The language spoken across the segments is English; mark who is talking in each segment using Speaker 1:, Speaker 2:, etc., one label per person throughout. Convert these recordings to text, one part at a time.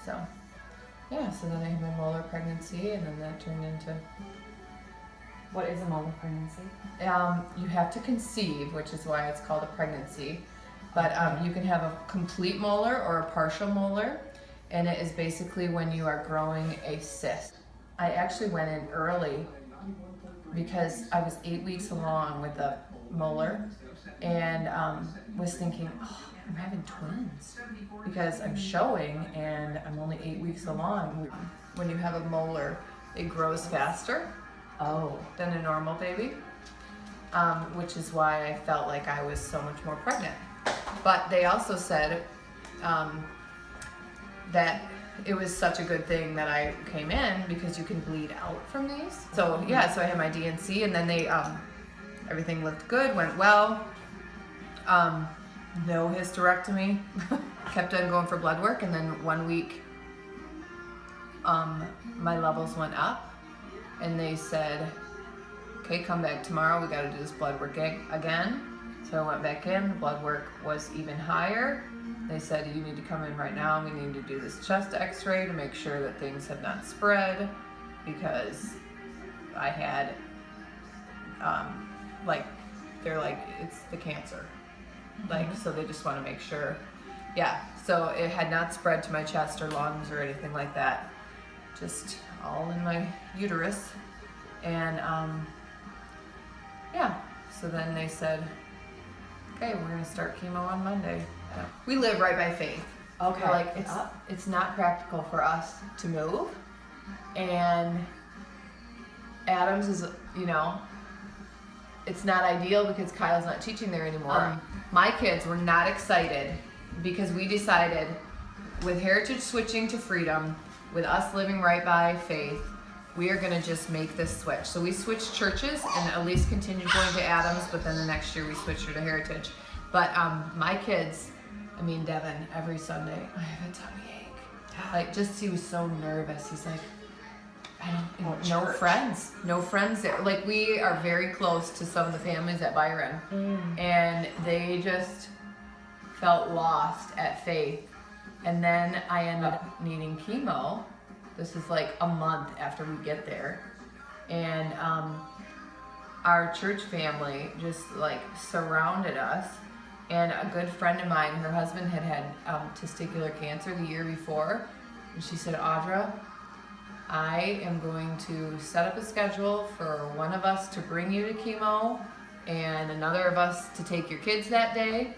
Speaker 1: So, yeah, so then I had my molar pregnancy, and then that turned into...
Speaker 2: What is a molar pregnancy?
Speaker 1: You have to conceive, which is why it's called a pregnancy. But you can have a complete molar or a partial molar, and it is basically when you are growing a cyst. I actually went in early because I was 8 weeks along with a molar, and was thinking, oh, I'm having twins because I'm showing and I'm only 8 weeks along. When you have a molar, it grows faster than a normal baby, which is why I felt like I was so much more pregnant. But they also said that it was such a good thing that I came in because you can bleed out from these. So yeah, so I had my DNC, and then they everything looked good, went well. No hysterectomy. Kept on going for blood work, and then 1 week my levels went up, and they said, okay, come back tomorrow, we got to do this blood work again. So I went back in, the blood work was even higher. They said, you need to come in right now, we need to do this chest x-ray to make sure that things have not spread, because I had, they're like, it's the cancer. Like, so they just want to make sure. Yeah, so it had not spread to my chest or lungs or anything like that. Just all in my uterus. And yeah, so then they said, okay, we're gonna start chemo on Monday. We live right by Faith.
Speaker 2: Okay.
Speaker 1: Like, it's not practical for us to move. And Adams is, you know, it's not ideal because Kyle's not teaching there anymore. My kids were not excited because we decided, with Heritage switching to Freedom, with us living right by Faith, we are gonna just make this switch. So we switched churches, and Elise continued going to Adams, but then the next year we switched her to Heritage. But my kids, I mean Devin, every Sunday, I have a tummy ache. Like, just, he was so nervous. He's like, no friends there. Like, we are very close to some of the families at Byron, and they just felt lost at Faith. And then I ended up needing chemo. This is like a month after we get there, and our church family just like surrounded us. And a good friend of mine, her husband had testicular cancer the year before, and she said, Audra, I am going to set up a schedule for one of us to bring you to chemo and another of us to take your kids that day.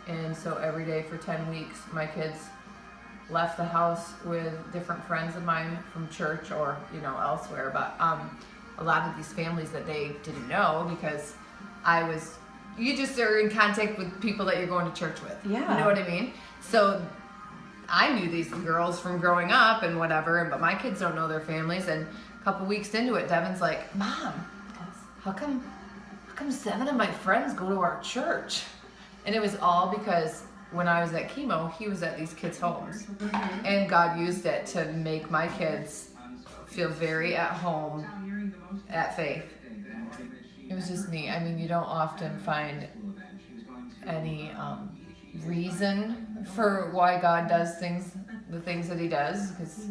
Speaker 1: And so every day for 10 weeks, my kids left the house with different friends of mine from church or, you know, elsewhere. But a lot of these families that they didn't know, because you just are in contact with people that you're going to church with.
Speaker 2: Yeah.
Speaker 1: You know what I mean? So I knew these girls from growing up and whatever, but my kids don't know their families. And a couple weeks into it, Devin's like, Mom, how come 7 of my friends go to our church? And it was all because when I was at chemo, he was at these kids' homes. And God used it to make my kids feel very at home at Faith. It was just neat. I mean, you don't often find any reason for why God does the things that he does, because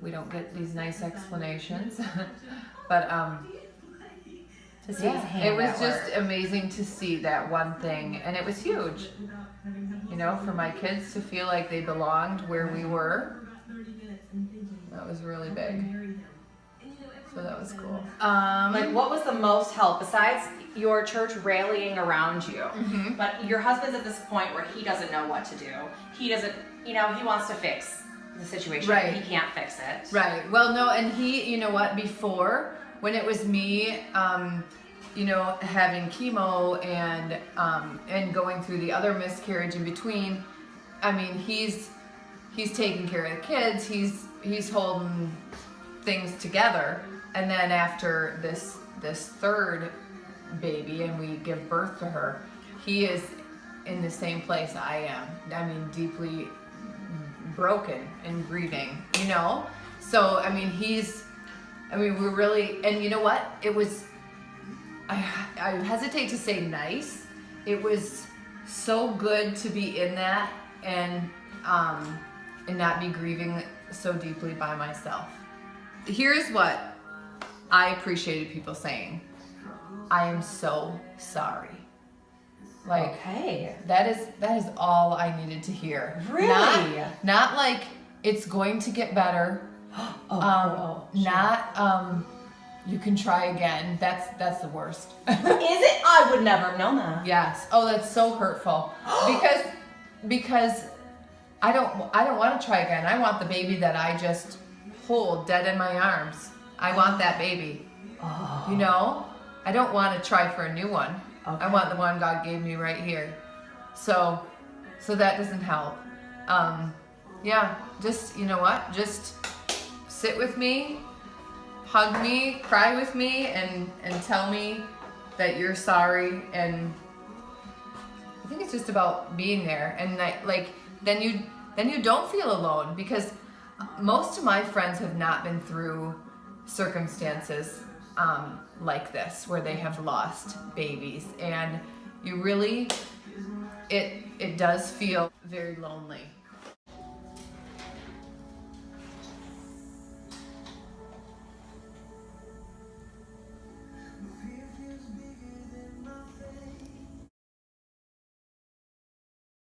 Speaker 1: we don't get these nice explanations. But
Speaker 2: to see his hand
Speaker 1: it was
Speaker 2: at
Speaker 1: just
Speaker 2: work.
Speaker 1: amazing to see that one thing, and it was huge, you know, for my kids to feel like they belonged where we were. That was really big. So that was cool.
Speaker 2: Like, what was the most help besides your church rallying around you? But your husband's at this point where he doesn't know what to do. He doesn't, you know, he wants to fix the situation,
Speaker 1: Right.
Speaker 2: but he can't fix it.
Speaker 1: Right. Well, no, and he, you know what, before, when it was me, you know, having chemo and going through the other miscarriage in between, I mean, he's taking care of the kids, he's holding things together. And then after this third baby, and we give birth to her, he is in the same place I am. I mean, deeply broken and grieving, you know? So, I mean, we're really, and you know what? It was, I hesitate to say nice. It was so good to be in that and and not be grieving so deeply by myself. Here's what I appreciated people saying. I am so sorry. Like,
Speaker 2: okay.
Speaker 1: that is all I needed to hear.
Speaker 2: Really?
Speaker 1: Not like it's going to get better.
Speaker 2: Sure.
Speaker 1: Not you can try again. That's the worst.
Speaker 2: Is it? I would never have known that.
Speaker 1: Yes. Oh, that's so hurtful. because I don't want to try again. I want the baby that I just hold dead in my arms. I want that baby.
Speaker 2: Oh.
Speaker 1: You know? I don't want to try for a new one.
Speaker 2: Okay.
Speaker 1: I want the one God gave me right here. So that doesn't help. Yeah, just, you know what? Just sit with me, hug me, cry with me, and tell me that you're sorry. And I think it's just about being there. And then you don't feel alone, because most of my friends have not been through circumstances like this, where they have lost babies, and you really, it does feel very lonely.